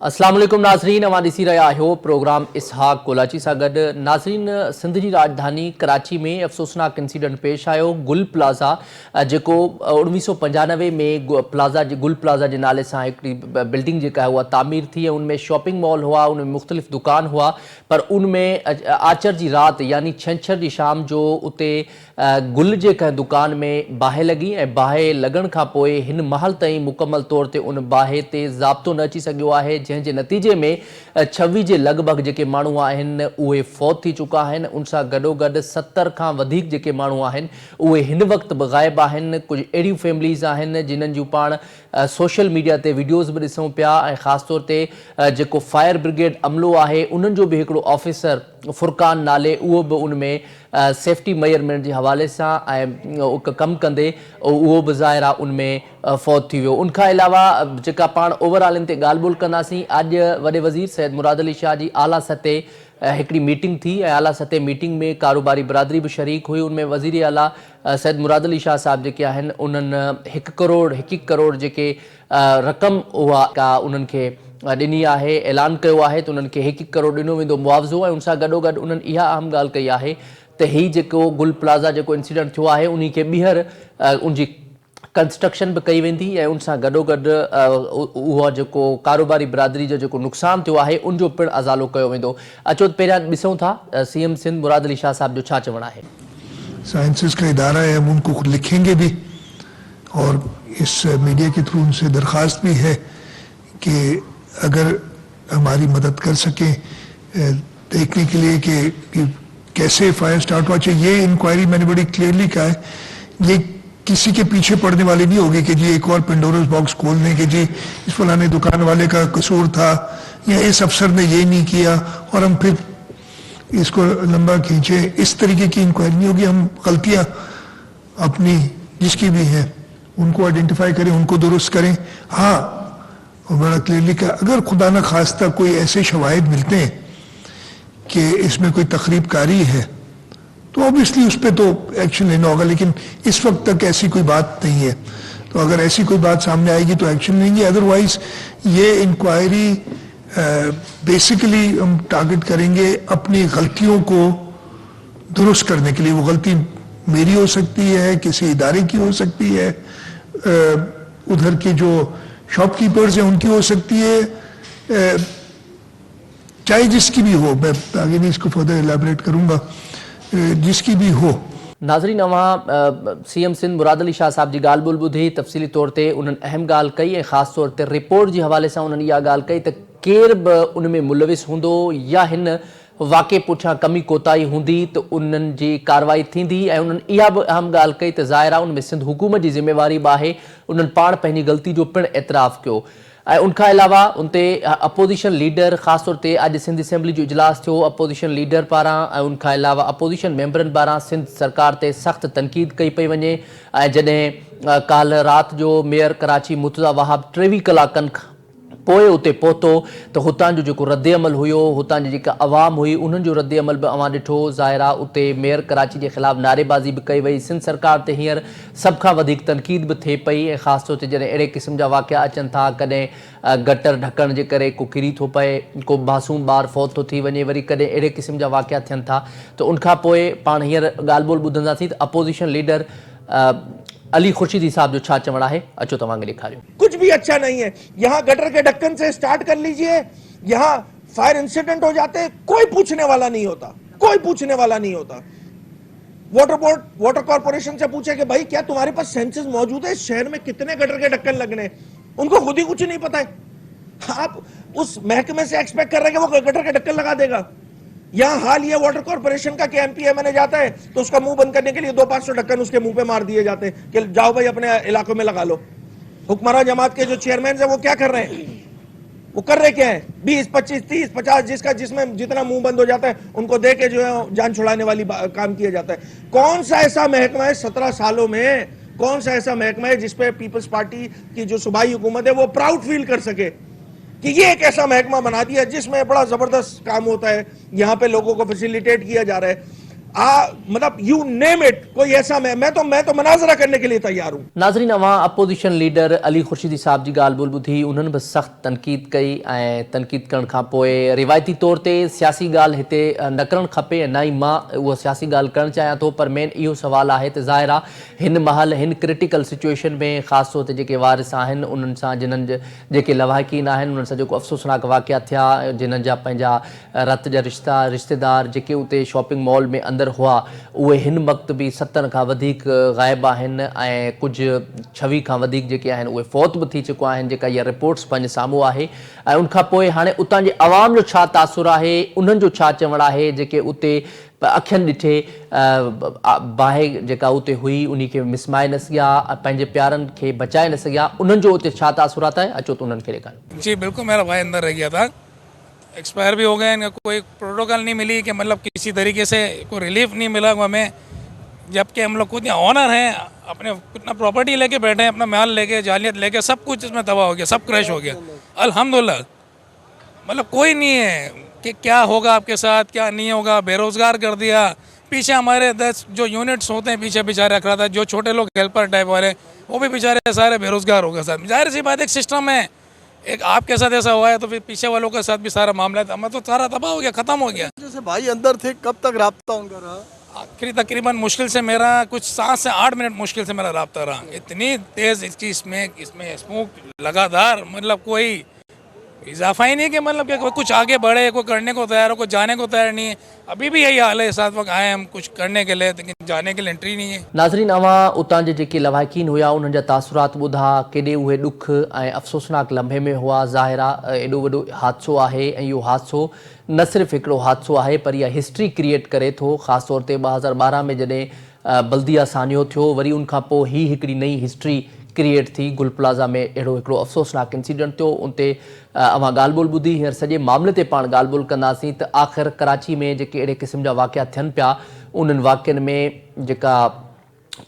अस्सलाम वालेकुम नाज़रीन, अवां ॾिसी रहिया आहियो प्रोग्राम इसहाक कोलाची सां गॾु। नाज़रीन, सिंध जी राजधानी कराची में अफ़सोसनाक इंसिडेंट पेश आयो। गुल प्लाज़ा जेको 1995 में गुल प्लाज़ा जे नाले सां हिकिड़ी बिल्डिंग जेका है उहा तामीर थी ऐं उनमें शॉपिंग मॉल हुआ, उनमें मुख़्तलिफ़ दुकान हुआ, पर उनमें आचर जी राति यानी छंछर जी शाम जो उते गुल जे कंहिं दुकान में बाहि लॻी ऐं बाहि लॻण खां पोइ हिन महल ताईं मुकमल तौर ते उन बाहि ते ज़ाब्तो न अची सघियो आहे, जंहिंजे नतीजे में 26 जे लॻभॻि जेके माण्हू आहिनि उहे फौत थी चुका आहिनि। उन सां गॾोगॾु 70 खां वधीक जेके माण्हू आहिनि उहे हिन वक़्तु बि ग़ाइबु आहिनि। कुझु अहिड़ियूं फैमिलीज़ आहिनि जिन्हनि जूं पाण सोशल मीडिया ते वीडियोज़ बि ॾिसूं पिया ऐं ख़ासि तौर ते जेको फायर ब्रिगेड अमलो आहे उन्हनि जो बि हिकिड़ो ऑफिसर फुरकान नाले उहो बि उनमें सेफ्टी मेजरमेंट जे हवाले सां ऐं कमु कंदे उहो बि ज़ाहिर आहे उनमें फौत थी वियो। उनखां अलावा जेका पाण ओवरऑल इन ते ॻाल्हि ॿोल कंदासीं, अॼु वॾे वज़ीर सैयद मुराद अली शाह जी आला सतह हिकिड़ी मीटिंग थी ऐं आला सतह मीटिंग में कारोबारी बिरादरी भी शरीक हुई। उनमें वज़ीर आला सैयद मुराद अली शाह साहब जेके आहिनि उन्हनि 1 करोड़ जेके रक़म उहा का उन्हनि खे ॾिनी आहे, ऐलान कयो आहे त उन्हनि खे 1 करोड़ ॾिनो वेंदो मुआवज़ो ऐं उन सां गॾोगॾु उन्हनि इहा अहम ॻाल्हि कई आहे त हीउ जेको गुल प्लाज़ा जेको इंसिडेंट थियो आहे उन खे ॿीहर उनजी कंस्ट्रक्शन भी कई वेंदी ऐं उन सां गॾोगॾु उहा जेको कारोबारी बिरादरी जो जेको नुक़सानु थियो आहे उनजो पिणु अज़ालो कयो वेंदो। अचो पहिरियां ॾिसूं था CM सिंध मुराद अली शाह साहब जो छा चवणु आहे। साइंसिस का इदारा है, हम उनको लिखेंगे भी और इस मीडिया के थ्रू उनसे दरख्वास्त भी है कि अगर हमारी मदद कर सकें देखने के लिए कि कैसे फायर स्टार्ट हुआ। ये इंक्वायरी मैंने बड़ी क्लियरली कहा है, ये किसी के पीछे पड़ने वाली नहीं होगी कि जी एक और पेंडोरस बॉक्स खोल दें कि जी इस फलाने दुकान वाले का कसूर था या इस अफसर ने ये नहीं किया और हम फिर इसको लंबा खींचे। इस तरीके की इंक्वायरी नहीं होगी। हम गलतियां अपनी जिसकी भी हैं उनको आइडेंटिफाई करें, उनको दुरुस्त करें। हाँ, और बड़ा क्लियरली कहा, अगर खुदा न खास्ता कोई ऐसे शवाहिद मिलते हैं कि इसमें कोई तखरीबकारी है तो ऑब्वियसली उस पर तो एक्शन लेना होगा, लेकिन इस वक्त तक ऐसी कोई बात नहीं है। तो अगर ऐसी कोई बात सामने आएगी तो एक्शन लेंगे, अदरवाइज ये इंक्वायरी बेसिकली हम टारगेट करेंगे अपनी गलतियों को दुरुस्त करने के लिए। वो गलती मेरी हो सकती है, किसी इदारे की हो सकती है, उधर के जो शॉपकीपर्स हैं उनकी हो सकती है, चाहे जिसकी भी हो। मैं आगे नहीं इसको फर्दर एलैबोरेट करूंगा, जिसकी भी हो। नाज़रीन, अवां CM सिंध मुराद अली शाह साहब जी ॻाल्हि ॿोल ॿुधी तफ़सीली तौर ते उन्हनि अहम ॻाल्हि कई ऐं ख़ासि तौर ते रिपोर्ट जे हवाले सां उन्हनि इहा ॻाल्हि कई त केर बि उन में मुलविस हूंदो या हिन वाक़े पुठियां कमी कोताही हूंदी त उन्हनि जी कार्रवाई थींदी ऐं उन्हनि इहा बि अहम ॻाल्हि कई त ज़ाहिर आहे उनमें सिंध हुकूमत जी ज़िम्मेवारी बि आहे। उन्हनि पाण पंहिंजी ग़लती जो पिणु एतिराफ़ कयो ऐं उनखां अलावा उनते अपोज़िशन लीडर ख़ासि तौर ते अॼु सिंध असेंबली जो इजलास थियो अपोज़िशन लीडर पारां ऐं उनखां अलावा अपोज़िशन मेंबरनि पारां सिंध सरकार ते सख़्तु तनक़ीद कई पई वञे ऐं जॾहिं काल्ह राति जो मेयर कराची मुर्तज़ा वहाब 23 कलाकनि खां पोइ उते पहुतो त हुतां जो जेको रद्द अमल हुयो, हुतां जी जेका अवाम हुई उन्हनि जो रद्द अमल बि अवां ॾिठो। ज़ाहिर आहे उते मेयर कराची जे ख़िलाफ़ु नारेबाज़ी बि कई वई। सिंध सरकार ते हींअर सभ खां वधीक तनक़ीद बि थिए पई ऐं ख़ासि तौर ते जॾहिं अहिड़े क़िस्म जा वाक़िया अचनि था, कॾहिं गटर ढकण जे करे को किरी थो पए, को मासूम ॿारु फौत थो थी वञे, वरी कॾहिं अहिड़े क़िस्म जा वाक़िया थियनि था त उनखां पोइ पाण हींअर ॻाल्हि ॿोल ॿुधंदासीं त अपोज़िशन लीडर अली खुर्शीदी साहब जो छा चवणु आहे। अचो तव्हांखे ॾेखारियो। कुछ भी अच्छा नहीं है। यहाँ गटर के ढक्कन से स्टार्ट कर लीजिए, यहाँ फायर इंसिडेंट हो जाते कोई पूछने वाला नहीं होता, कोई पूछने वाला नहीं होता। वाटर कॉर्पोरेशन से पूछे कि भाई क्या तुम्हारे पास सेंसस मौजूद है इस शहर में कितने गटर के ढक्कन लगने, उनको खुद ही कुछ नहीं पता है। आप उस महकमे से एक्सपेक्ट कर रहे हैं कि वो गटर के ढक्कन लगा देगा। यहाँ हाल ये वाटर कॉर्पोरेशन का कि MPMA जाता है तो उसका मुंह बंद करने के लिए 200-500 ढक्कन उसके मुंह पे मार दिए जाते हैं कि जाओ भाई अपने इलाकों में लगा लो। हुक्मरान जमात के जो चेयरमैन है वो क्या कर रहे हैं, वो कर रहे क्या है, 20, 25, 30, 50 जिसमें जितना मुंह बंद हो जाता है उनको दे के जो है जान छुड़ाने वाली काम किया जाता है। कौन सा ऐसा महकमा है 17 सालों में, कौन सा ऐसा महकमा है जिसपे पीपल्स पार्टी की जो सूबाई हुकूमत है वो प्राउड फील कर सके कि ये एक ऐसा महकमा बना दिया जिसमें बड़ा जबरदस्त काम होता है, यहाँ पे लोगों को फैसिलिटेट किया जा रहा है। मतलब यू नेम इट, कोई ऐसा मैं तो मनाजरा करने के लिए तैयार हूं। नाज़रीन, अवां अपोजिशन लीडर अली खुर्शीदी साहब जी ॻाल्हि ॿोल ॿुधी, उन्हनि बि सख़्त तनक़ीद कई ऐं तनक़ीद करण खां पोइ रिवायती तौर ते सियासी ॻाल्हि हिते न करणु खपे ऐं न ई मां उहा सियासी ॻाल्हि करणु चाहियां थो, पर मेन इहो सुवालु आहे त ज़ाहिर आहे हिन महिल हिन क्रिटिकल सिचुएशन में ख़ासि तौर ते जेके वारिस आहिनि उन्हनि सां जिन्हनि जेके लवाहिकीन आहिनि उन्हनि सां जेको अफ़सोसनाक वाक़िया थिया, जिन्हनि जा पंहिंजा रत जा रिश्तेदार जेके उते शॉपिंग मॉल में अंदरि हुआ उहे हिन वक़्तु बि 70 खां वधीक ग़ाइब आहिनि ऐं कुझु 26 खां वधीक जेके आहिनि उहे फौत बि थी चुका आहिनि, जेका इहा रिपोर्ट्स पंहिंजे साम्हूं आहे। ऐं उनखां पोइ हाणे उतां जे अवाम जो छा तासुरु आहे, उन्हनि जो छा चवणु आहे, जेके उते अखियुनि ॾिठे बाहि जेका उते हुई उन खे मिसमाए न सघिया, पंहिंजे प्यारनि खे बचाए न सघिया, उन्हनि जो उते छा तासुरात आहे, अचो त उन्हनि खे ॾेखारियो। जी बिल्कुल, मेरा भाई अंदर रह गया था, एक्सपायर भी हो गए, इनका कोई प्रोटोकॉल नहीं मिली कि मतलब किसी तरीके से कोई रिलीफ नहीं मिला हमें, जबकि हम लोग खुद यहाँ ऑनर हैं, अपने कितना प्रॉपर्टी लेके बैठे हैं, अपना माल लेके जालियत लेके, सब कुछ इसमें तबाह हो गया, सब क्रैश हो गया अल्हम्दुलिल्लाह। मतलब कोई नहीं है कि क्या होगा आपके साथ, क्या नहीं होगा, बेरोज़गार कर दिया। पीछे हमारे 10 जो यूनिट्स होते हैं पीछे बेचारे रख रहा था, जो छोटे लोग हेल्पर टाइप वाले वो भी बेचारे सारे बेरोज़गार हो गए। साथ जाहिर सी बात, एक सिस्टम है, एक आपके साथ ऐसा हुआ है तो फिर पीछे वालों के साथ भी सारा मामला है, हमें तो सारा तबाह हो गया, ख़त्म हो गया। जैसे भाई अंदर थे, कब तक राब्ता उनका रहा? आखिरी तकरीबन मुश्किल से मेरा कुछ 7 से 8 मिनट मुश्किल से मेरा राब्ता रहा। इतनी तेज़ इसकी इसमें स्मोक लगातार, मतलब कोई इजाफा ही नहीं कि मतलब कि कुछ आगे बढ़े, कोई करने को तैयार हो, कोई जाने को तैयार नहीं है। अभी भी यही हाल है, साथ वक्त आए हम कुछ करने के लिए, लेकिन जाने के लिए एंट्री नहीं है। नाज़रीन, अवां उतां जे जेके लवाहिकीन हुआ उन्हनि जा तासुरात ॿुधा, केॾे उहे ॾुख ऐं अफ़सोसनाक लम्हे में हुआ। ज़ाहिर आहे एॾो वॾो हादसो आहे ऐं इहो हादसो न सिर्फ़ु हिकिड़ो हादसो आहे पर इहा हिस्ट्री क्रिएट करे थो। ख़ासि तौर ते 2012 में जॾहिं बल्दिया सानियो थियो, वरी उनखां पोइ ही हिकिड़ी नई हिस्ट्री क्रिएट थी। गुल प्लाज़ा में अहिड़ो हिकिड़ो अफ़सोसनाक इंसिडेंट थियो, उते अवां ॻाल्हि ॿोल ॿुधी। हींअर सॼे मामले ते पाण ॻाल्हि ॿोल कंदासीं त आख़िर कराची में जेके अहिड़े क़िस्म जा वाक़िया थियनि पिया, उन्हनि वाक़ियनि में जेका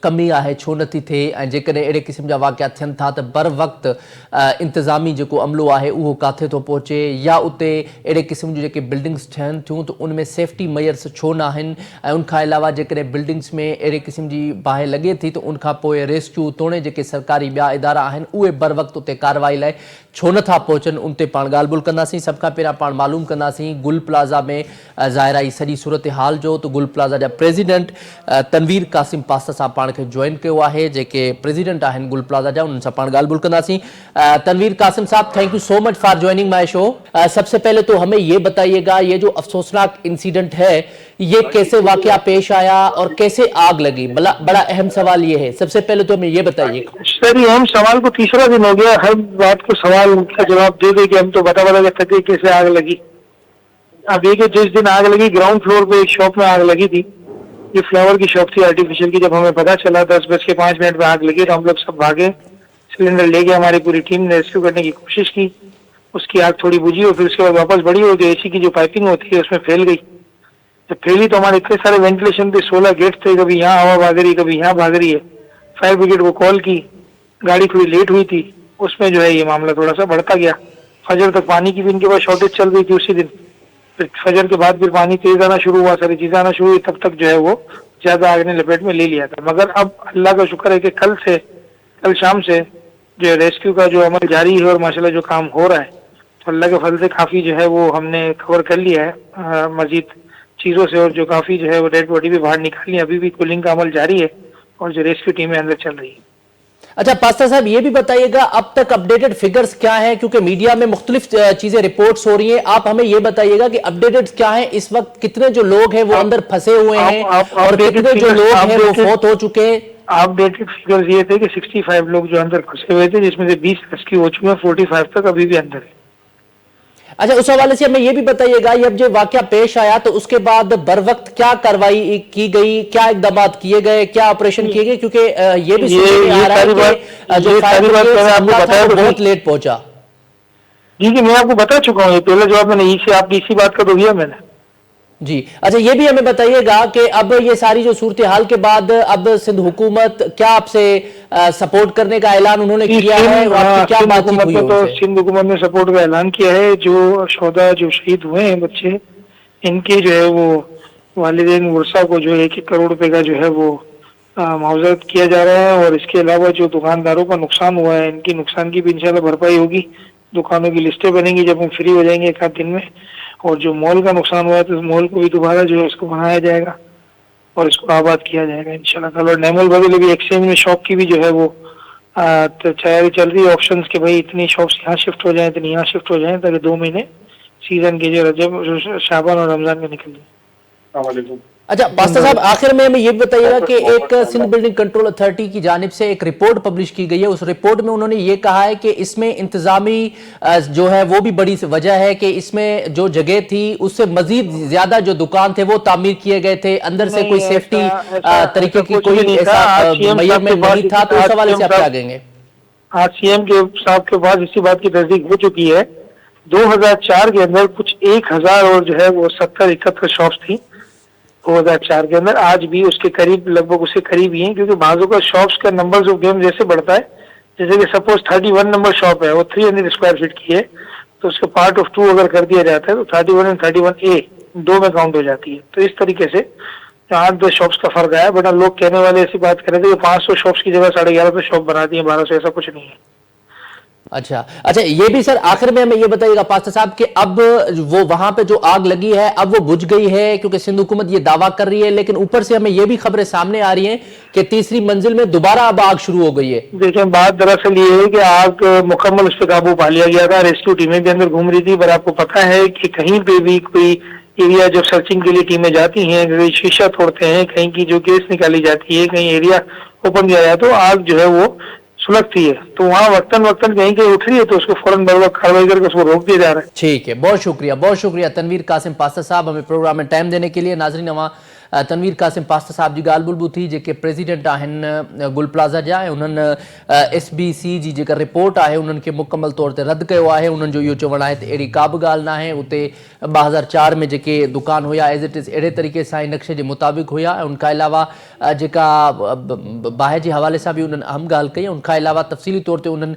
कमी आहे छो नथी थिए, ऐं जेकॾहिं अहिड़े क़िस्म जा वाक़िया थियनि था त बर वक़्तु इंतिज़ामी जेको अमलो आहे उहो किथे थो पहुचे, या उते अहिड़े क़िस्म जूं जेके बिल्डिंग्स ठहनि थियूं त उनमें सेफ्टी मयर्स छो न आहिनि, ऐं उनखां अलावा जेकॾहिं बिल्डिंग्स में अहिड़े क़िस्म जी बाहि लॻे थी त उनखां पोइ रेस्क्यू तोड़े जेके सरकारी ॿिया इदारा आहिनि उहे बर वक़्तु उते कार्रवाई लाइ छो नथा पहुचनि, उन ते पाण ॻाल्हि ॿोल कंदासीं। सभ खां पहिरियां पाण मालूम कंदासीं गुल प्लाज़ा में ज़ाहिर आहे सॼी सूरत हाल जो, त गुल प्लाज़ा जा प्रेसिडेंट तनवीर कासिम पासा साहब पाण खे ज्वाइन कयो आहे, जेके प्रेसिडेंट आहिनि गुल प्लाज़ा जा, उन्हनि सां पाण ॻाल्हि ॿोल कंदासीं। तनवीर कासिम साहब, thank you so much for joining my show. सबसे पहले तो हमें ये बताइएगा, ये जो अफसोसनाक इंसिडेंट है ये कैसे वाकया पेश आया और कैसे आग लगी? बड़ा अहम सवाल ये है, सबसे पहले तो हमें ये बताइएगा। सर, ये अहम सवाल को तीसरा दिन हो गया, हर बात को सवाल का जवाब दे दे कि हम तो बता के थके कैसे आग लगी। अब ये कि जिस दिन आग लगी ग्राउंड फ्लोर पे एक शॉप में आग लगी थी, ये फ्लावर की शॉप थी आर्टिफिशियल की। जब हमें पता चला 10:05 में आग लगी तो हम लोग सब भागे, सिलेंडर ले गए, हमारी पूरी टीम ने रेस्क्यू करने की कोशिश की। उसकी आग थोड़ी बुझी और फिर उसके बाद वापस बढ़ी और जो एसी की जो पाइपिंग होती है उसमें फैल गई। जब फैली तो हमारे इतने सारे वेंटिलेशन थे, 16 गेट थे, कभी यहाँ हवा भाग रही कभी यहाँ भाग रही है। फायर ब्रिगेड को कॉल की, गाड़ी थोड़ी लेट हुई थी, उसमें जो है ये मामला थोड़ा सा बढ़ता गया। फजर तक पानी की भी इनके पास शॉर्टेज चल रही थी उसी दिन, फिर फजर के बाद फिर पानी तेज आना शुरू हुआ, सारी चीजें आना शुरू हुई, तब तक जो है वो ज्यादा आग ने लपेट में ले लिया था। मगर अब अल्लाह का शुक्र है कि कल शाम से जो रेस्क्यू का जो अमल जारी है और माशाल्लाह जो काम हो रहा है, तो अल्लाह के फजल से काफी जो है वो हमने कवर कर लिया है मजीद चीजों से, और जो काफी जो है वो डेड बॉडी भी बाहर निकाली। अभी भी कूलिंग का अमल जारी है और जो रेस्क्यू टीमें अंदर चल रही है। अच्छा पास्टर साहब, ये भी बताइएगा अब तक अपडेटेड फिगर्स क्या है, क्योंकि मीडिया में मुख्तलिफ चीजें रिपोर्ट्स हो रही हैं। आप हमें ये बताइएगा कि अपडेटेड क्या है, इस वक्त कितने जो लोग हैं वो अंदर फंसे हुए हैं और कितने जो लोग हैं वो फौत हो चुके हैं। अपडेटेड फिगर्स ये थे कि 65 लोग जो अंदर फंसे हुए थे, जिसमें से 20 रेस्क्यू हो चुके हैं, 45 तक अभी भी अंदर है। अच्छा, उस हवाले से हमें ये भी बताइएगा, अब जो वाकया पेश आया तो उसके बाद बर वक्त क्या कार्रवाई की गई, क्या इकदाम किए गए, क्या ऑपरेशन किए गए, क्योंकि ये भी सुनने में आ रहा है कि जो फायर ब्रिगेड था वो बहुत लेट पहुंचा। जी मैं आपको बता चुका हूँ, ये पहला जवाब मैंने आपकी इसी बात का तो दिया मैंने जी। अच्छा, ये भी हमें बताइएगा कि अब ये सारी जो सूरत हाल के बाद अब सिंध हुकूमत क्या आपसे सपोर्ट करने का ऐलान उन्होंने किया है, क्या बातचीत हुई? तो सिंध हुकूमत ने सपोर्ट का ऐलान किया है। जो शोधा जो शहीद हुए हैं बच्चे, इनके जो है वो वालिदैन वर्षा को जो 1-1 करोड़ रुपए का जो है वो मुआवजा किया जा रहा है। और इसके अलावा जो दुकानदारों का नुकसान हुआ है, इनकी नुकसान की भी इंशाल्लाह भरपाई होगी। दुकानों की लिस्टें बनेंगी जब हम फ्री हो जाएंगे 1 आध दिन में। और जो मॉल का नुकसान हुआ है तो मॉल को भी दोबारा जो है इसको बनाया जाएगा और इसको आबाद किया जाएगा इंशाल्लाह ताला। और नैमुल बगल भी एक्सचेंज में शॉप की भी जो है वो तैयारी चल रही है, ऑप्शंस के भाई इतनी शॉप्स यहाँ शिफ्ट हो जाएं, इतनी यहाँ शिफ्ट हो जाएं, ताकि 2 महीने सीजन के जो रजब, शाबान और रमजान में निकल जाए। अच्छा पास्टर साहब, आखिर में हमें ये भी बताइएगा कि एक सिंध बिल्डिंग कंट्रोल अथॉरिटी की जानिब से एक रिपोर्ट पब्लिश की गई है। उस रिपोर्ट में उन्होंने ये कहा है कि इसमें इंतजामी जो है वो भी बड़ी वजह है कि इसमें जो जगह थी उससे मजीद ज्यादा जो दुकान थे वो तामीर किए गए थे, अंदर से कोई सेफ्टी तरीके की कोई ऐसा मैयर में नहीं था। तो उस हवाले से आप क्या कहेंगे? आज सीएम के साहब के पास इसी बात की तस्दीक हो चुकी है। 2004 के अंदर कुछ 1000 और जो है वो 70-71 शॉप्स थी 2004 के अंदर। आज भी उसके करीब, लगभग उसके करीब ही है, क्योंकि बाजू का शॉप्स का नंबर ऑफ गेम जैसे बढ़ता है, जैसे कि सपोज 31 नंबर शॉप है, वो 300 स्क्वायर फीट की है, तो उसके पार्ट ऑफ 2 अगर कर दिया जाता है तो 31 और 31A 2 में काउंट हो जाती है। तो इस तरीके से 8-10 शॉप्स का फर्क आया। बट लोग कहने वाले ऐसी बात कर रहे थे कि 500 शॉप्स की जगह 1150 शॉप बना दी है, 1200, ऐसा कुछ नहीं है। अच्छा, ये भी सर आखिर में हमें ये बताइएगा पास्टर साहब कि अब वो वहां पे जो आग लगी है अब वो बुझ गई है, क्योंकि सिंध हुकूमत ये दावा कर रही है, लेकिन ऊपर से हमें ये भी खबरें सामने आ रही हैं कि तीसरी मंजिल में दोबारा अब आग शुरू हो गई है। देखिए, बात दरअसल ये है कि आग मुकम्मल उस पर काबू पा लिया गया था। रेस्क्यू टीमें भी अंदर घूम रही थी, पर आपको पता है कि कहीं पे भी कोई एरिया जब सर्चिंग के लिए टीमें जाती हैं, कहीं शीशा तोड़ते हैं, कहीं की जो गैस निकाली जाती है, कहीं एरिया ओपन किया जाए तो आग जो है वो सुलगती है। तो वहाँ वक्तन कहीं कहीं उठ रही है तो उसको फौरन बर वक्त कार्रवाई करके उसको रोक दिया जा रहा है। ठीक है, बहुत शुक्रिया तनवीर कासिम पास्टर साहब हमें प्रोग्राम में टाइम देने के लिए। नाज़रीन, वहाँ तनवीर कासिम पास्टर साहब जी ॻाल्हि ॿुल्बु थी, जेके प्रेसिडेंट आहिनि गुल प्लाज़ा जा, ऐं उन्हनि SBC जी जेका रिपोर्ट आहे उन्हनि खे मुकमल तौर ते रद्द कयो आहे। उन्हनि जो इहो चवणु आहे त अहिड़ी का बि ॻाल्हि न आहे। उते 2004 में जेके दुकान हुया एज़ इट इज़ अहिड़े तरीक़े सां ई नक्शे जे मुताबिक़ हुया। ऐं उनखां अलावा जेका बाहि जे हवाले सां बि उन्हनि अहम ॻाल्हि कई। उनखां अलावा तफ़सीली तौर ते उन्हनि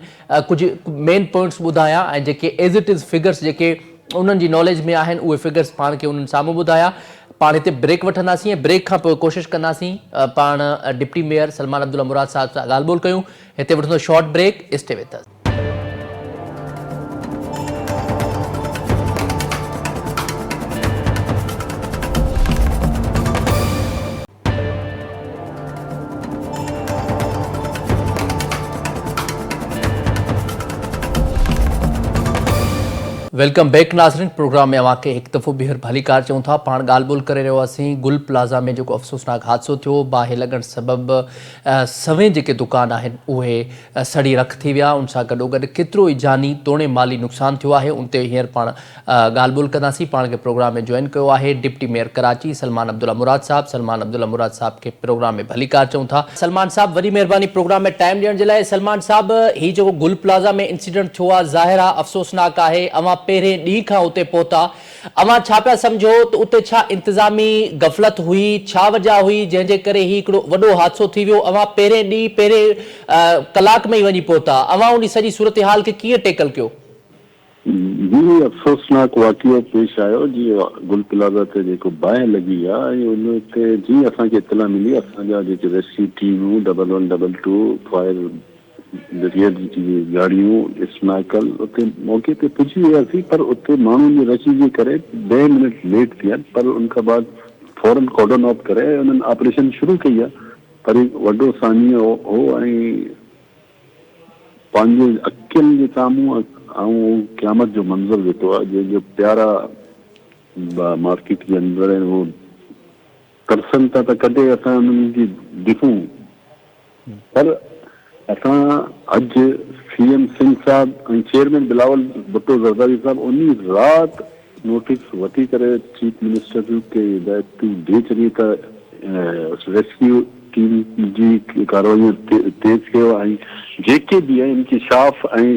कुझु मेन पॉइंट्स ॿुधाया ऐं जेके एज़ इट इज़ फिगर्स जेके उन्हनि जी नॉलेज में आहिनि उहे फिगर्स पाण खे उन्हनि साम्हूं ॿुधाया। पाण हिते ब्रेक वठंदासीं ऐं ब्रेक खां पोइ कोशिशि कंदासीं पाण डिप्टी मेयर सलमान अब्दुल्ला मुराद साहब सां ॻाल्हि ॿोल कयूं। हिते वठंदो short break, stay with us. Welcome back नाज़रीन, प्रोग्राम में अवां खे हिकु दफ़ो ॿीहर भली कार चऊं था। पाण ॻाल्हि ॿोल करे रहियो हुआसीं गुल प्लाज़ा में जेको अफ़सोसनाक हादसो थियो, बाहि लॻण सबबि सवें जेके दुकान आहिनि उहे सड़ी रख थी विया। उन सां गॾोगॾु केतिरो ई जानी तोड़े माली नुक़सानु थियो आहे, उन ते हींअर पाण ॻाल्हि ॿोल कंदासीं। पाण खे प्रोग्राम में जॉइन कयो आहे डिप्टी मेयर कराची सलमान अब्दुल्ला मुराद साहब। सलमान अब्दुल्ला मुराद साहब खे प्रोग्राम में भली कार चऊं था। सलमान साहब, वॾी महिरबानी प्रोग्राम में टाइम ॾियण जे लाइ। सलमान साहब, हीउ जेको गुल प्लाज़ा में इंसिडेंट थियो आहे ज़ाहिर आहे अफ़सोसनाक आहे। अवां पहिरें ॾींहं खां उते पहुता, अवां छा पिया सम्झो त उते छा इंतज़ामी गफ़लत हुई, छा वजह हुई जंहिंजे करे ही हिकिड़ो वॾो हादसो थी वियो? अवां पहिरें ॾींहुं पहिरें कलाक में ई वञी पहुता, अवां उन सॼी सूरत हाल खे कीअं टेकल कयो? जी, अफ़सोसनाक वाक़ियो पेश आयो जीअं गुल प्लाज़ा ते जेको बाहि लॻी आहे, उन ते जीअं असांखे इतला मिली, असांजा जेके रेस्क्यू टीमूं 112 फायर ब्रिगेड जी गाड़ियूं स्नाइकल उते मौके ते पुॼी वियासीं। पर उते माण्हुनि जी रशी जे करे 2 मिनट लेट थिया, पर उनखां बाद फौरन कॉर्डन ऑफ करे उन्हनि ऑपरेशन शुरू कई आहे। पर वॾो सानियो हो ऐं पंहिंजे अखियुनि जे साम्हूं ऐं क़यामत जो मंज़र ॾिठो आहे, जंहिंजो प्यारा मार्केट जे अंदरि उहो तरसनि था त कॾहिं असां उन्हनि जी ॾिसूं। पर असां अॼु CM सिंह साहब ऐं चेयरमैन बिलावल भुट्टो ज़रदारी साहब उन राति नोटिस वठी करे चीफ मिनिस्टर खे हिदायतूं ॾेई छॾी त रेस्क्यू टीम जी कार्रवाई तेज़ कयो ऐं जेके बि आहिनि इनकी शाफ़ ऐं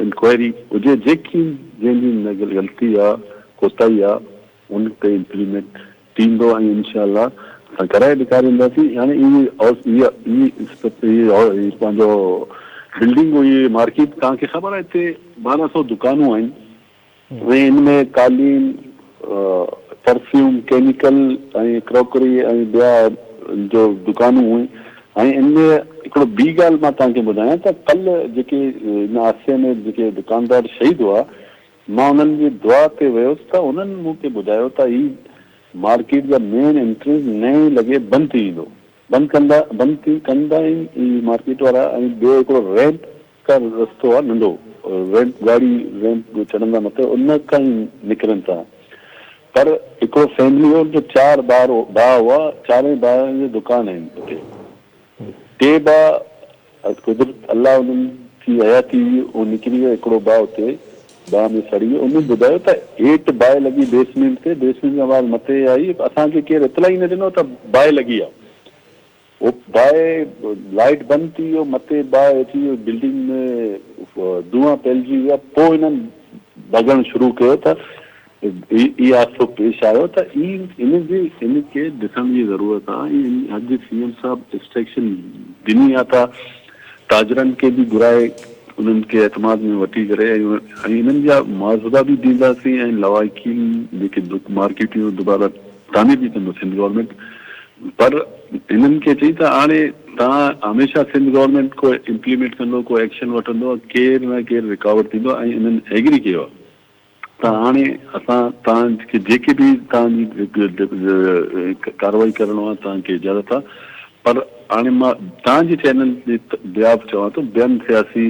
इंक्वायरी हुजे, जेकी जंहिंजी ग़लती आहे कोताही आहे उन ते इम्प्लीमेंट थींदो ऐं इंशाअल्लाह असां कराए ॾेखारींदासीं। हाणे पंहिंजो बिल्डिंग हुई मार्केट, तव्हांखे ख़बर आहे हिते 1200 दुकानूं आहिनि ऐं हिन में कालीन, परफ्यूम केमिकल ऐं क्रॉकरी ऐं ॿिया जो दुकानूं हुयूं ऐं इनमें हिकिड़ो ॿी ॻाल्हि मां तव्हांखे ॿुधायां त कल्ह जेके इन हादसे में जेके दुकानदार शहीद हुआ मां उन्हनि जी दुआ ते वियुसि त उन्हनि मूंखे ॿुधायो त ही मार्केट जा मेन एंट्रेंस 9 लॻे बंदि थी वेंदो, बंदि कंदा आहिनि ही मार्केट वारा। ऐं ॿियो हिकिड़ो रैंप का रस्तो आहे नंढो, रैंप गाड़ी रैंप चढ़ंदा मथे उन खां ई निकिरनि था। पर हिकिड़ो फैमिली हो जो 4 भाउ हुआ, 4 भाउनि जी दुकान आहिनि हुते। 2 भाउ कुदरत अलाह उन्हनि जी हयाती हुई, उहो निकिरी वियो, हिकिड़ो भाउ हुते बाहि में सड़ी वियो। उन ॿुधायो त हेठि बाहि लॻी बेसमेंट ते, बेसमेंट जी आवाज़ मथे आई, असांखे केरु इतला ई न ॾिनो त बाहि लॻी आहे। वो बाहि लाइट बंदि थी वियो, मथे बाहि अची वियो, बिल्डिंग में धुआं फैलिजी विया। पोइ हिननि भॻणु शुरू कयो त इहो हादसो पेश आयो। त इनखे ॾिसण जी ज़रूरत आहे। अॼु सीएम साहिबु इंस्ट्रक्शन ॾिनी आहे त ताजरनि खे बि घुराए उन्हनि खे एतमाद में वठी करे ऐं हिननि जा मुआवज़ा बि ॾींदासीं ऐं लवाइकीन जेके मार्केटियूं दुबारा ताने बि कंदो सिंध गवर्नमेंट। पर हिननि खे चई त हाणे तव्हां हमेशह सिंध गवर्नमेंट को इम्प्लीमेंट कंदो, को एक्शन वठंदो, केरु न केरु रुकावट थींदो ऐं हिननि एग्री कयो आहे त हाणे असां तव्हांखे जेके बि तव्हांजी कार्रवाई करणो आहे तव्हांखे इजाज़त आहे। पर हाणे मां तव्हांजे चैनल जे ॿिया बि चवां थो ॿियनि सियासी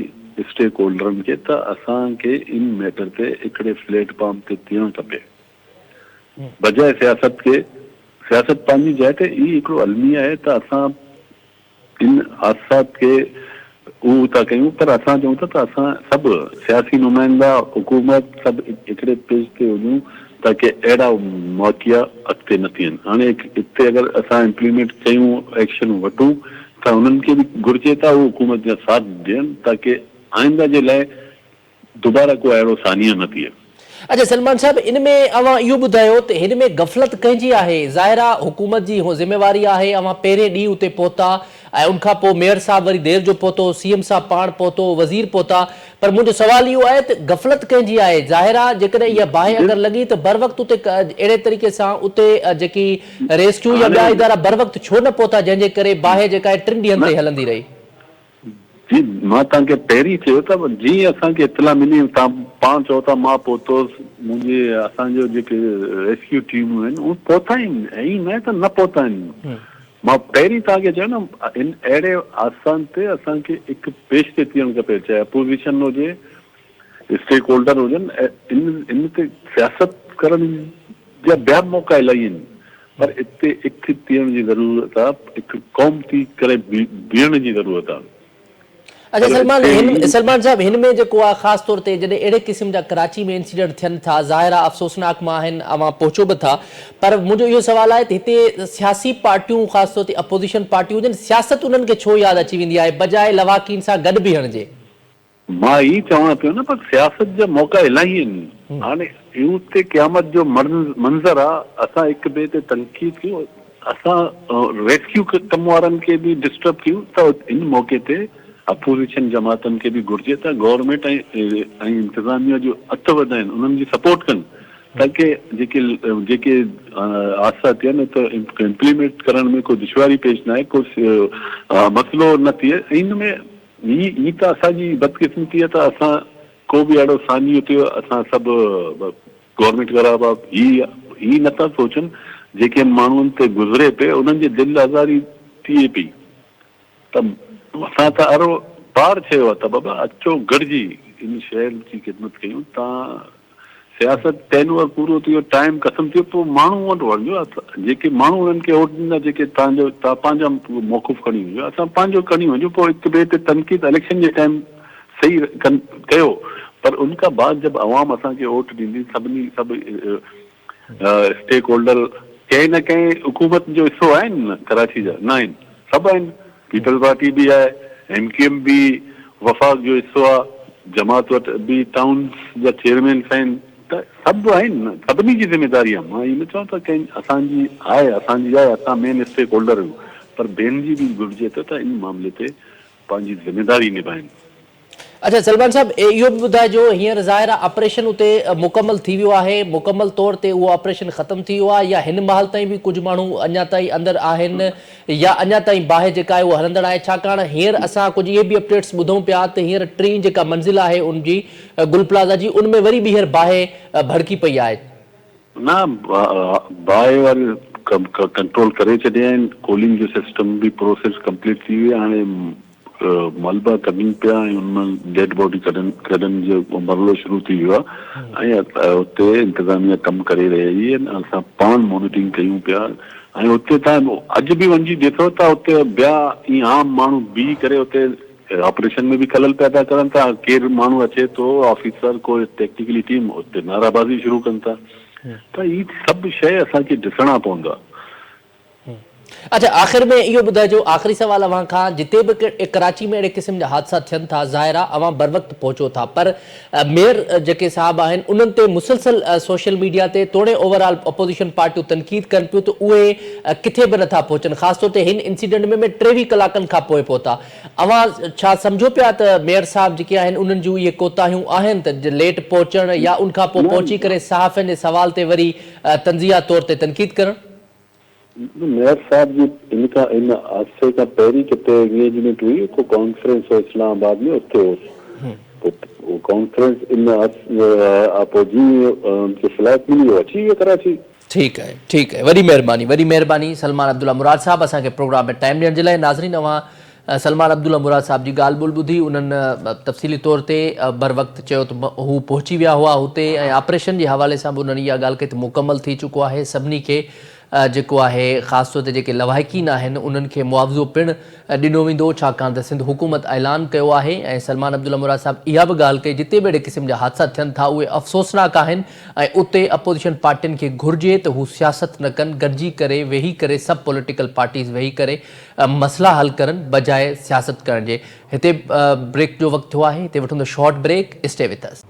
स्टेक होल्डरनि खे त असांखे इन मैटर ते हिकिड़े प्लेटफॉर्म ते थियणु खपे बजाए सियासत खे। सियासत पंहिंजी जाइ ते ई हिकिड़ो अलमी आहे त असां इन हादसात खे उहो था कयूं, पर असां चऊं था त असां सभु सियासी नुमाइंदा हुकूमत सभु हिकिड़े पेज ते हुजूं ताकी अहिड़ा वाक़िया अॻिते न थियनि। हाणे हिते अगरि असां इम्प्लीमेंट कयूं, एक्शन वठूं त उन्हनि खे बि घुरिजे था उहो हुकूमत जा साथ ॾियनि ताकी आइंदा जे लाइ दोबारा को अहिड़ो सानिया न थिए। अच्छा सलमान साहब, इनमें अवां इहो ॿुधायो त हिन में गफ़लत कंहिंजी आहे? ज़ाहिर आहे हुकूमत जी हो ज़िम्मेवारी आहे, अवां पहिरें ॾींहुं उते पहुता ऐं उनखां पोइ मेयर साहब वरी देर जो पहुतो, सीएम साहब पाण पहुतो, वज़ीर पहुता, पर मुंहिंजो सुवाल इहो आहे त गफ़लत कंहिंजी आहे? ज़ाहिर आहे जेकॾहिं इहा बाहि अगरि लॻी त बर वक़्तु उते अहिड़े तरीक़े सां उते जेकी रेस्क्यू या ॿिया इदारा बर वक़्तु छो न पहुता जंहिंजे करे बाहि जेका आहे 3 ॾींहंनि ताईं हलंदी रही? जी मां तव्हांखे पहिरीं चयो त जीअं असांखे इतला मिली तव्हां पाण चओ था मां पहुतोसि, मुंहिंजे असांजो जेके रेस्क्यू टीमूं आहिनि उहे पहुता आहिनि, ऐं न त न पहुता आहिनि। मां पहिरीं तव्हांखे चयो न इन अहिड़े आसान ते असांखे हिकु पेश ते थियणु खपे, चाहे अपोज़िशन हुजे स्टेक होल्डर हुजनि। इन ते सियासत करण जा ॿिया मौक़ा इलाही आहिनि, पर हिते हिकु थियण जी ज़रूरत आहे, हिकु क़ौम थी करे बीहण जी ज़रूरत आहे। अच्छा सलमान साहब, हिन में जेको आहे ख़ासि तौर ते जॾहिं अहिड़े क़िस्म जा कराची में इंसिडेंट थियनि था, ज़ाहिर आहे अफ़सोसनाक मां आहिनि, अवां पहुचो बि था, पर मुंहिंजो इहो सुवाल आहे त हिते सियासी पार्टियूं ख़ासि तौर ते अपोज़िशन पार्टियूं हुजनि, सियासत उन्हनि खे छो यादि अची वेंदी आहे बजाए लवाकीन सां गॾु बीहण जे? मां ई चवां पियो न, पर सियासत जा मौक़ा इलाही आहिनि। हाणे इहो ते क़यामत जो मंज़र आहे, असां हिक ॿिए ते तनक़ीद कयूं, असां रेस्क्यू कम वारनि खे बि डिस्टर्ब कयूं, त इन मौक़े ते अपोज़िशन जमातनि खे बि घुरिजे त गवर्नमेंट ऐं इंतिज़ामिया जो हथ वधाइनि, उन्हनि जी सपोर्ट कनि ताकी जेके हादसा थियनि त इम्प्लीमेंट करण में कोई दुश्वारी पेश न आहे, को मसइलो न थिए। इन में ही त असांजी बदकिस्मती आहे त असां को बि अहिड़ो सानियो थियो, असां सभु गवर्नमेंट वारा ही नथा सोचनि जेके माण्हुनि ते गुज़रे पिए उन्हनि जी दिलि आज़ारी थिए पई, त असां त अहिड़ो पार चयो आहे त बाबा अचो गॾिजी इन शहर जी ख़िदमत कयूं। तव्हां सियासत टेन ओवर पूरो थियो, टाइम ख़तमु थियो, पोइ माण्हू वटि वञो, जेके माण्हू उन्हनि खे वोट ॾींदा, जेके तव्हां पंहिंजा मौक़ुफ़ खणी वञो, असां पंहिंजो खणी वञो, पोइ हिक ॿिए ते तनक़ीद इलेक्शन जे टाइम सही कयो, पर उनखां बाद जब अवाम असांखे वोट ॾींदी, सभु स्टेक होल्डर कंहिं न कंहिं हुकूमत जो हिसो आहिनि न, कराची जा न आहिनि, सभु आहिनि, पीपल्स पार्टी बि आहे, MQM बि वफ़ाक़ जो हिसो आहे, जमात वटि बि टाउन जा चेयरमैन आहिनि, त सभु आहिनि न, सभिनी जी ज़िम्मेदारी आहे। मां इहो न चवां त कंहिं असांजी आहे, असां मेन स्टेक होल्डर आहियूं, पर ॿियनि जी बि घुरिजे त इन मामले ते पंहिंजी ज़िम्मेदारी निभाइनि। अच्छा सलमान साहब, इहो बि ॿुधाइजो, हींअर ज़ाहिर आहे ऑपरेशन उते मुकमल थी वियो आहे, मुकमल तौर ते उहो ऑपरेशन ख़तमु थी वियो आहे, या हिन महिल ताईं बि कुझु माण्हू अञा ताईं अंदरि आहिनि, या अञा ताईं बाहि जेका आहे उहा हलंदड़ आहे? छाकाणि हींअर असां कुझु इहे बि अपडेट्स ॿुधूं पिया त हींअर टीं जेका मंज़िल आहे उनजी गुल प्लाज़ा जी, उनमें वरी ॿीहर बाहि भड़की पई आहे। ना बाहि वारी कंट्रोल करे छॾिया आहिनि, कूलिंग जो सिस्टम बि प्रोसेस कंप्लीट थी वियो आहे। हाणे मलबा कढनि पिया ऐं उनमें डेड बॉडी कढण जो मरलो शुरू थी वियो आहे ऐं उते इंतज़ामिया कमु करे रही आहिनि। असां पाण मॉनिटरिंग कयूं पिया ऐं उते तव्हां अॼु बि वञी ॾिसो था, उते ॿिया ईअं आम माण्हू बीह करे उते ऑपरेशन में भी खलल पैदा करन था। केर माण्हू अचे तो ऑफिसर को टेक्निकली टीम उते नाराबाजी शुरू कनि था। त ई सभु शइ असांखे ॾिसणा पवंदा। अच्छा, आख़िर में इहो ॿुधाइजो, आख़िरी सवाल अवां खां, जिते बि कराची में अहिड़े क़िस्म जा हादसा थियनि था, ज़ाहिर आहे अवां बर वक़्तु पहुचो था, पर मेयर जेके साहब आहिनि उन्हनि ते मुसलसल सोशल मीडिया ते तोड़े ओवरऑल अपोजिशन पार्टियूं तनक़ीद कनि पियूं त उहे किथे बि नथा पहुचनि, ख़ासि तौर ते हिन इंसिडेंट में 23 कलाकनि खां पोइ पहुता। अवां छा सम्झो पिया त मेयर साहब जेके आहिनि उन्हनि जूं इहे कोताहियूं आहिनि त लेट पहुचण, या उनखां पोइ पहुची करे सहाफ़ियुनि जे सवाल ते वरी तंज़िया तौर ते तनक़ीद करणु? मेयर साहब जी इन हादसे खां पहिरीं किथे एंगेजमेंट हुई को कॉन्फ्रेंस हो इस्लामाबाद में, उते वो कॉन्फ्रेंस इन अपोजी उनके फ्लैट मिली हो अची वियो कराची। ठीक है, वरी मेहरबानी सलमान अब्दुल्ला मुराद साहब असांखे प्रोग्राम में टाइम ॾियण जे लाइ। नाज़रीन, अवां सलमान अब्दुल्ला मुराद साहब जी ॻाल्हि ॿोल ॿुधी, उन्हनि तफ़सीली तौर ते बर वक़्तु चयो त हू पहुची विया हुआ हुते ऐं ऑपरेशन जे हवाले सां बि उन्हनि इहा ॻाल्हि कई त मुकमल थी चुको आहे। सभिनी खे जेको आहे ख़ासि तौर ते जेके लवाहिकीन आहिनि उन्हनि खे मुआवज़ो पिणु ॾिनो वेंदो, छाकाणि त सिंध हुकूमत ऐलान कयो आहे। ऐं सलमान अब्दुल्ला मुराद साहब इहा बि ॻाल्हि कई, जिते बि अहिड़े क़िस्म जा हादसा थियनि था उहे अफ़सोसनाक आहिनि ऐं उते अपोजिशन पार्टियुनि खे घुरिजे त हू सियासत न कनि, गॾिजी करे वेही करे सभु पॉलिटिकल पार्टीज़ वेही करे मसइला हल करनि बजाए सियासत करण जे। हिते ब्रेक जो वक़्तु थियो आहे, हिते वठूं था short break. Stay with us.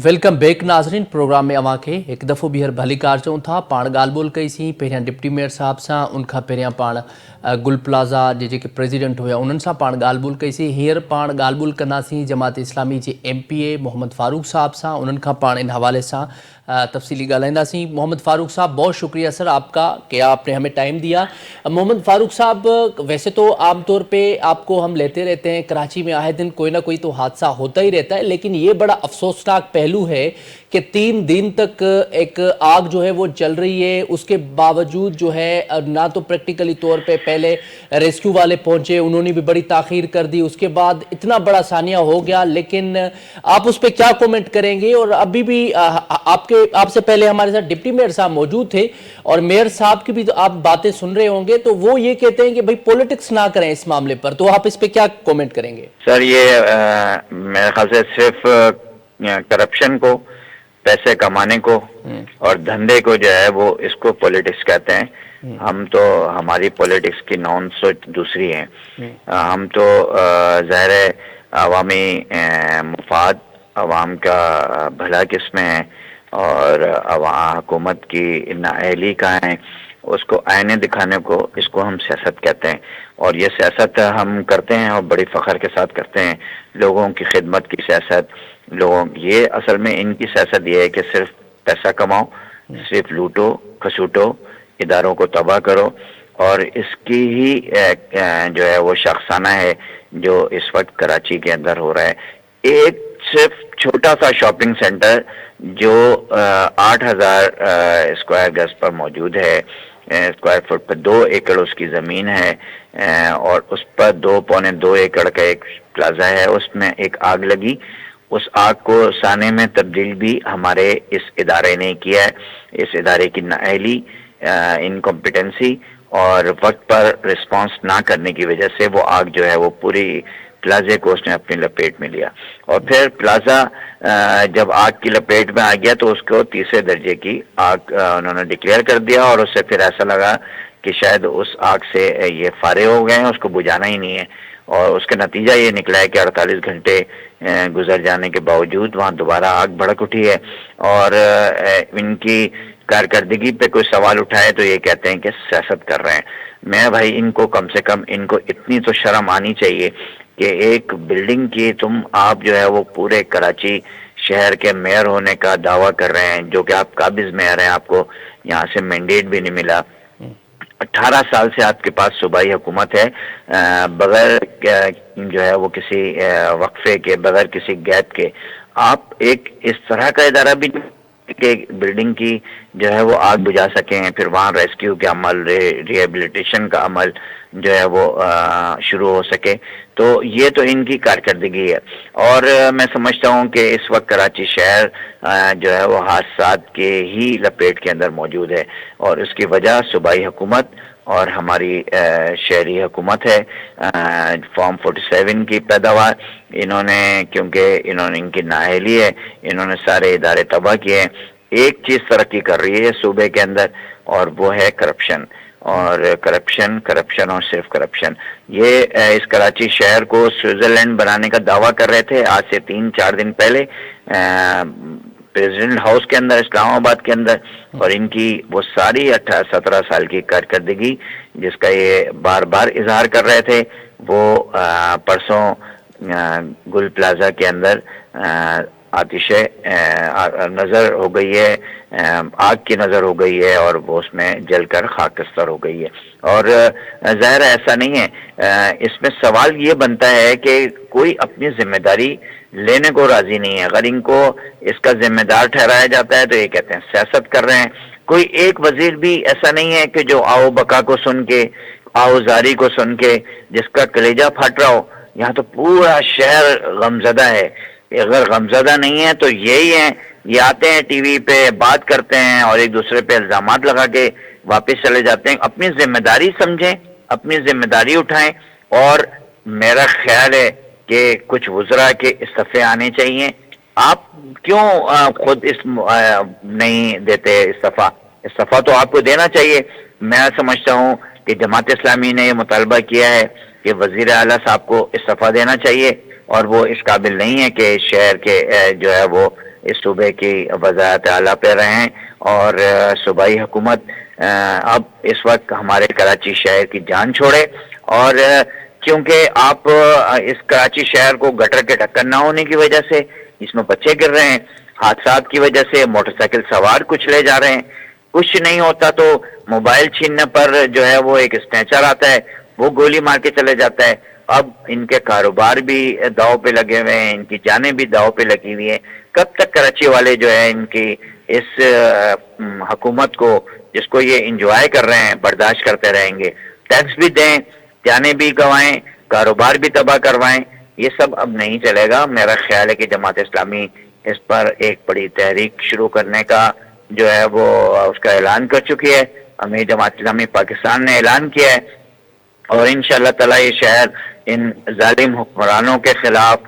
Welcome back नाज़रीन, प्रोग्राम में अवां खे हिकु दफ़ो ॿीहर भलीकार चऊं था। पाण ॻाल्हि ॿोल कईसीं पहिरियां डिप्टी मेयर साहब सां, उनखां पहिरियां पाण गुल प्लाज़ा जे जेके प्रेसिडेंट हुया उन्हनि सां पाण ॻाल्हि ॿोल कईसीं। हींअर पाण ॻाल्हि ॿोल कंदासीं जमात इस्लामी जे MPA मोहम्मद फारूक साहब सां, उन्हनि खां पाण इन हवाले सां तफसीली ॻाल्हाईंदासीं। मोहम्मद फारूक साहब, बहुत शुक्रिया सर आपका कि आपने हमें टाइम दिया। मोहम्मद फारूक साहब, वैसे तो आमतौर पे आपको हम लेते रहते हैं, कराची में आए दिन कोई ना कोई तो हादसा होता ही रहता है, लेकिन ये बड़ा अफसोसनाक पहलू है कि 3 दिन तक एक आग जो है वो चल रही है, उसके बावजूद जो है ना तो प्रैक्टिकली तौर पे पहले रेस्क्यू वाले पहुंचे, उन्होंने भी बड़ी ताख़ीर कर दी, उसके बाद इतना बड़ा सानिया हो गया, लेकिन आप उस पर क्या कमेंट करेंगे? और अभी भी आपसे पहले हमारे साथ डिप्टी मेयर साहब मौजूद थे और मेयर साहब की भी तो आप बातें सुन रहे होंगे, तो वो ये कहते हैं कि भाई पॉलिटिक्स ना करें इस मामले पर, तो आप इस पे क्या कमेंट करेंगे? सर, ये मेरे ख्याल से सिर्फ करप्शन को, पैसे कमाने को और धंधे को जो है वो इसको पॉलिटिक्स कहते हैं। हम तो, हमारी पॉलिटिक्स की नॉन सोच दूसरी है। हम तो ज़ाहिर है अवामी मुफाद, अवाम का भला किसमें है और हुकूमत की नाअहली का है, उसको आईने दिखाने को, इसको हम सियासत कहते हैं। और ये सियासत हम करते हैं और बड़ी फ़ख्र के साथ करते हैं, लोगों की खिदमत की सियासत। ये असल में इनकी सियासत ये है कि सिर्फ पैसा कमाओ, सिर्फ लूटो खसूटो, इदारों को तबाह करो, और इसकी ही जो है वो शख्साना है जो इस वक्त कराची के अंदर हो रहा है। एक सिर्फ छोटा सा शॉपिंग सेंटर जो 8000 स्क्वायर गज पर मौजूद है, स्क्वायर फुट पर 2 एकड़ उसकी ज़मीन है और उस पर 2.25 एकड़ का एक प्लाजा है, उसमें एक आग लगी। उस आग को साने में तब्दील भी हमारे इस इदारे ने किया है। इस इदारे की नाअहली, इनकॉम्पिटेंसी और वक्त पर रिस्पांस ना करने की वजह से वो आग जो है वो पूरी प्लाजे को उसने अपनी लपेट में लिया। और फिर प्लाजा जब आग की लपेट में आ गया तो उसको 3रे दर्जे की आग उन्होंने डिक्लेयर कर दिया, और उससे फिर ऐसा लगा कि शायद उस आग से ये फारे हो गए हैं, उसको बुझाना ही नहीं है। اور اس کا نتیجہ یہ نکلا ہے کہ 48 گھنٹے گزر جانے کے باوجود وہاں دوبارہ آگ بھڑک اٹھی ہے، اور ان کی کارکردگی پہ کوئی سوال اٹھائے تو یہ کہتے ہیں کہ سیاست کر رہے ہیں۔ میں بھائی ان کو کم سے کم ان کو اتنی تو شرم آنی چاہیے کہ ایک بلڈنگ کی آپ جو ہے وہ پورے کراچی شہر کے میئر ہونے کا دعویٰ کر رہے ہیں، جو کہ آپ قابض میئر ہیں، آپ کو یہاں سے مینڈیٹ بھی نہیں ملا، 18 سال سے آپ کے پاس صوبائی حکومت ہے، بغیر جو ہے وہ کسی وقفے کے، بغیر کسی گیپ کے آپ ایک اس طرح کا ادارہ بھی کہ بلڈنگ کی جو ہے وہ آگ بجھا سکیں، پھر وہاں ریسکیو کے عمل، ریہیبلیٹیشن کا عمل جو ہے وہ شروع ہو سکے، تو یہ تو ان کی کارکردگی ہے۔ اور میں سمجھتا ہوں کہ اس وقت کراچی شہر جو ہے وہ حادثات کے ہی لپیٹ کے اندر موجود ہے، اور اس کی وجہ صوبائی حکومت اور ہماری شہری حکومت ہے۔ فارم 47 کی پیداوار کیونکہ انہوں نے ان کی نااہلی ہے، انہوں نے سارے ادارے تباہ کیے ہیں۔ ایک چیز ترقی کر رہی ہے صوبے کے اندر، اور وہ ہے کرپشن، اور کرپشن اور صرف کرپشن۔ یہ اس کراچی شہر کو سوئٹزرلینڈ بنانے کا دعویٰ کر رہے تھے آج سے 3-4 دن پہلے پریزیڈنٹ ہاؤس کے اندر، اسلام آباد کے اندر، اور ان کی وہ ساری 17 سال کی کارکردگی جس کا یہ بار بار اظہار کر رہے تھے، وہ پرسوں گل پلازا کے اندر آتش نظر ہو گئی ہے، آگ کی نظر ہو گئی ہے، اور وہ اس میں جل کر خاکستر ہو گئی ہے۔ اور ظاہر ایسا نہیں ہے، اس میں سوال یہ بنتا ہے کہ کوئی اپنی ذمہ داری لینے کو راضی نہیں ہے۔ اگر ان کو اس کا ذمہ دار ٹھہرایا جاتا ہے تو یہ کہتے ہیں سیاست کر رہے ہیں۔ کوئی ایک وزیر بھی ایسا نہیں ہے کہ جو آؤ بکا کو سن کے، آؤ زاری کو سن کے جس کا کلیجہ پھٹ رہا ہو۔ یہاں تو پورا شہر غمزدہ ہے، اگر غمزدہ نہیں ہے تو یہی ہیں، یہ آتے ہیں ٹی وی پہ بات کرتے ہیں اور ایک دوسرے پہ الزامات لگا کے واپس چلے جاتے ہیں۔ اپنی ذمہ داری سمجھیں، اپنی ذمہ داری اٹھائیں، اور میرا خیال ہے کہ کچھ وزراء کے استعفے آنے چاہیے۔ آپ کیوں خود نہیں دیتے استعفیٰ تو آپ کو دینا چاہیے۔ میں سمجھتا ہوں کہ جماعت اسلامی نے یہ مطالبہ کیا ہے کہ وزیر اعلیٰ صاحب کو استعفیٰ دینا چاہیے، اور وہ اس قابل نہیں ہے کہ شہر کے جو ہے وہ اس صوبے کی وزارت اعلیٰ پہ رہیں، اور صوبائی حکومت اب اس وقت ہمارے کراچی شہر کی جان چھوڑے۔ اور کیونکہ آپ اس کراچی شہر کو گٹر کے ڈھکن نہ ہونے کی وجہ سے اس میں بچے گر رہے ہیں، حادثات کی وجہ سے موٹر سائیکل سوار کچھ لے جا رہے ہیں، کچھ نہیں ہوتا تو موبائل چھیننے پر جو ہے وہ ایک اسنیچر آتا ہے، وہ گولی مار کے چلے جاتا ہے۔ اب ان کے کاروبار بھی داؤ پہ لگے ہوئے ہیں، ان کی جانیں بھی داؤ پہ لگی ہوئی ہیں۔ کب تک کراچی والے جو ہے ان کی اس حکومت کو، جس کو یہ انجوائے کر رہے ہیں، برداشت کرتے رہیں گے؟ ٹیکس بھی دیں، جانیں بھی گوائیں، کاروبار بھی تباہ کروائیں، یہ سب اب نہیں چلے گا۔ میرا خیال ہے کہ جماعت اسلامی اس پر ایک بڑی تحریک شروع کرنے کا جو ہے وہ اس کا اعلان کر چکی ہے۔ امیر جماعت اسلامی پاکستان نے اعلان کیا ہے، اور انشاءاللہ تعالی یہ شہر ان ظالم حکمرانوں کے خلاف،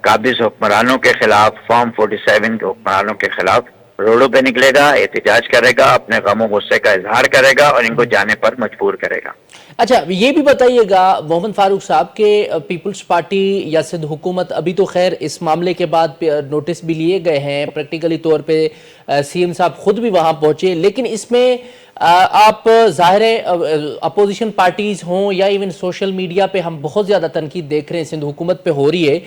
قابض حکمرانوں کے خلاف، فارم 47 کے حکمرانوں کے خلاف روڈوں پہ نکلے گا، احتجاج کرے گا، اپنے غم و غصے کا اظہار کرے گا، اور ان کو جانے پر مجبور کرے گا۔ اچھا، یہ بھی بتائیے گا محمد فاروق صاحب کہ پیپلز پارٹی یا سندھ حکومت ابھی تو خیر اس معاملے کے بعد نوٹس بھی لیے گئے ہیں، پریکٹیکلی طور پہ سی ایم صاحب خود بھی وہاں پہنچے، لیکن اس میں آپ ظاہر اپوزیشن پارٹیز ہوں یا ایون سوشل میڈیا پہ ہم بہت زیادہ تنقید دیکھ رہے ہیں سندھ حکومت پہ ہو رہی ہے۔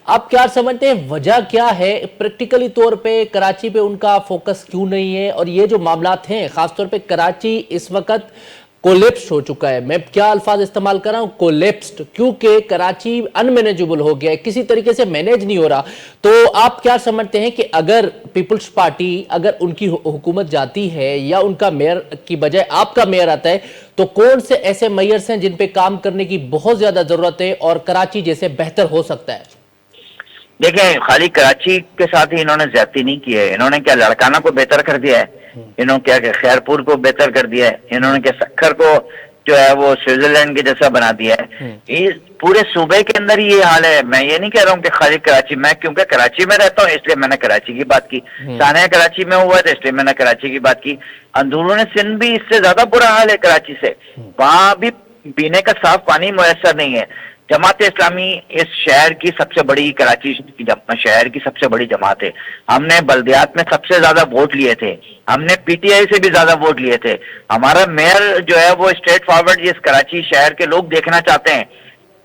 آپ کیا سمجھتے ہیں وجہ کیا ہے؟ پریکٹیکلی طور پہ کراچی پہ ان کا فوکس کیوں نہیں ہے؟ اور یہ جو معاملات ہیں خاص طور پہ کراچی اس وقت کولیپسڈ ہو چکا ہے، میں کیا الفاظ استعمال کر رہا ہوں، کولیپسڈ، کیونکہ کراچی ان مینیجبل ہو گیا ہے، کسی طریقے سے مینیج نہیں ہو رہا۔ تو آپ کیا سمجھتے ہیں کہ اگر پیپلز پارٹی، اگر ان کی حکومت جاتی ہے یا ان کا میئر کی بجائے آپ کا میئر آتا ہے، تو کون سے ایسے میئرز ہیں جن پہ کام کرنے کی بہت زیادہ ضرورت ہے اور کراچی جیسے بہتر ہو سکتا ہے؟ دیکھیں، خالی کراچی کے ساتھ ہی انہوں نے زیادتی نہیں کی ہے، انہوں نے کیا لڑکانہ کو بہتر کر دیا ہے، انہوں نے کیا کہ خیرپور کو بہتر کر دیا ہے، انہوں نے کیا سکھر کو جو ہے وہ سوئٹزرلینڈ کے جیسا بنا دیا ہے۔ یہ پورے صوبے کے اندر یہ حال ہے۔ میں یہ نہیں کہہ رہا ہوں کہ خالی کراچی، میں کیونکہ کراچی میں رہتا ہوں اس لیے میں نے کراچی کی بات کی، سانحہ کراچی میں ہوا ہے اس لیے میں نے کراچی کی بات کی۔ اندرون سندھ بھی اس سے زیادہ برا حال ہے کراچی سے، وہاں بھی پینے کا صاف پانی میسر نہیں ہے۔ जमात इस्लामी इस शहर की सबसे बड़ी, कराची शहर की सबसे बड़ी जमात है। हमने बल्दियात में सबसे ज्यादा वोट लिए थे, हमने पीटीआई से भी ज्यादा वोट लिए थे। हमारा मेयर जो है वो स्ट्रेट फॉरवर्ड इस कराची शहर के लोग देखना चाहते हैं।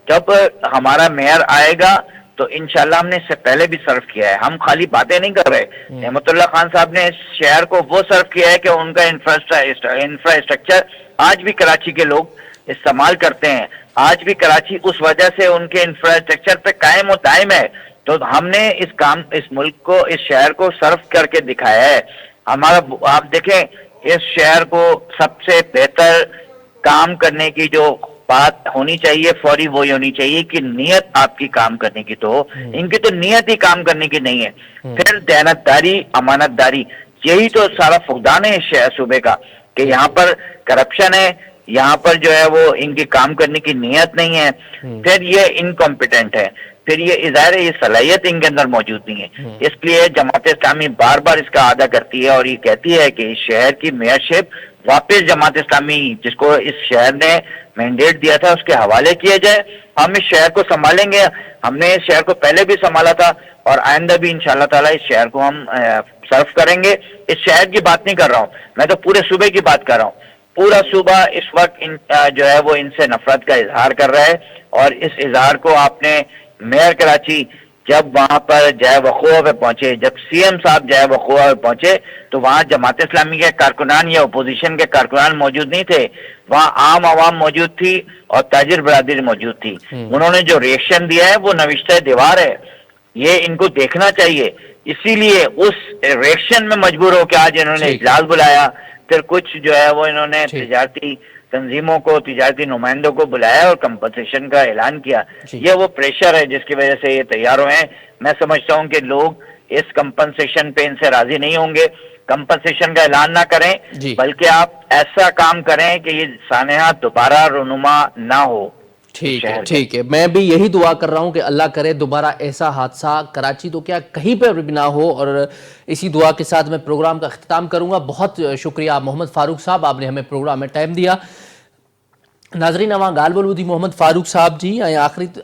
जब हमारा मेयर आएगा तो इंशाल्लाह, हमने इससे पहले भी सर्व किया है, हम खाली बातें नहीं कर रहे। रहमतुल्लाह खान साहब ने इस शहर को वो सर्व किया है कि उनका इंफ्रास्ट्रक्चर आज भी कराची के लोग इस्तेमाल करते हैं, आज भी कराची उस वजह से उनके इंफ्रास्ट्रक्चर पे कायम और दायम है। तो हमने इस मुल्क को, इस शहर को सर्व करके दिखाया है। हमारा, आप देखें, इस शहर को सबसे बेहतर काम करने की जो बात होनी चाहिए फौरी, वही होनी चाहिए कि नियत आपकी काम करने की तो हो। इनकी तो नियत ही काम करने की नहीं है। फिर दयानतदारी, अमानतदारी, यही तो सारा फुकदान है इस सूबे का, कि यहाँ पर करप्शन है, यहाँ पर जो है वो इनकी काम करने की नियत नहीं है, फिर ये इनकॉम्पिटेंट है, फिर ये इज़ार है, ये सलाहियत इनके अंदर मौजूद नहीं है। इसलिए जमात इस्लामी बार बार इसका आदा करती है और ये कहती है कि इस शहर की मेयरशिप वापस जमात इस्लामी, जिसको इस शहर ने मैंडेट दिया था, उसके हवाले किया जाए। हम इस शहर को संभालेंगे, हमने इस शहर को पहले भी संभाला था और आइंदा भी इंशाअल्लाह ताला इस शहर को हम सर्व करेंगे। इस शहर की बात नहीं कर रहा हूँ मैं, तो पूरे सूबे की बात कर रहा हूँ। पूरा सूबा इस वक्त जो है वो इनसे नफरत का इजहार कर रहा है और इस इजहार को आपने, मेयर कराची जब वहां पर जय वखुआ पे पहुंचे, जब सीएम साहब जय वखुआ पे पहुंचे, तो वहां जमात इस्लामी के कारकुनान या अपोजिशन के कारकुनान मौजूद नहीं थे, वहां आम आवाम मौजूद थी और ताजिर बरादरी मौजूद थी। उन्होंने जो रिएक्शन दिया है वो नविश्ता दीवार है, ये इनको देखना चाहिए। इसीलिए उस रिएक्शन में मजबूर होकर आज इन्होंने इजलास बुलाया, फिर कुछ जो है वो इन्होंने तिजारती तंजीमों को, तिजारती नुमाइंदों को बुलाया और कंपनसेशन का ऐलान किया। ये वो प्रेशर है जिसकी वजह से ये तैयार हुए हैं। मैं समझता हूँ कि लोग इस कंपनसेशन पे इनसे राजी नहीं होंगे। कंपनसेशन का ऐलान ना करें, बल्कि आप ऐसा काम करें कि ये सानेहा दोबारा रुनुमा ना हो। ठीक है, ठीक है। मैं भी यही दुआ कर रहा हूं कि अल्लाह करे दोबारा ऐसा हादसा कराची तो क्या कहीं पर भी ना हो, और इसी दुआ के साथ मैं प्रोग्राम का अख्तिताम करूंगा। बहुत शुक्रिया मोहम्मद फारूक साहब, आपने हमें प्रोग्राम में टाइम दिया। नाज़रीन, अवां ॻाल्हि ॿोल ॿुधी मोहम्मद फारूक साहब जी, ऐं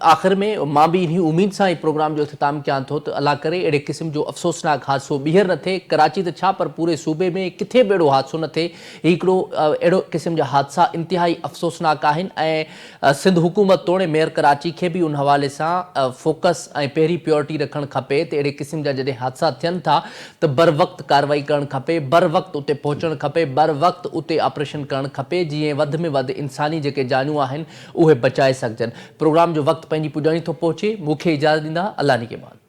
आख़िर में मां भी इन्हीं उम्मीद सां प्रोग्राम जो इख्तिताम कयां थो त अल्लाह करे अहिड़े क़िस्म जो अफ़सोसनाक हादसो ॿीहर न थिए। कराची त छा, पर पूरे सूबे में किथे बि अहिड़ो हादसो न थिए। हिकिड़ो अहिड़ो क़िस्म जा हादसा इंतिहाई अफ़सोसनाक आहिनि ऐं सिंध हुकूमत तोड़े मेयर कराची खे भी उन हवाले सां फोकस ऐं पहिरीं प्योरिटी रखणु खपे त अहिड़े क़िस्म जा जॾहिं हादसा थियनि था त बर वक़्तु कार्रवाई करणु खपे, बर वक़्तु उते पहुचणु खपे, बर वक़्तु उते ऑपरेशन करणु खपे, जीअं वधि में वधि इंसानी जेके जानूं आहिनि उहे बचाए सघजनि। प्रोग्राम जो वक़्तु पंहिंजी पुॼाणी थो पहुचे। मूंखे इजाज़त ॾींदा, अल्लाह निगहबान।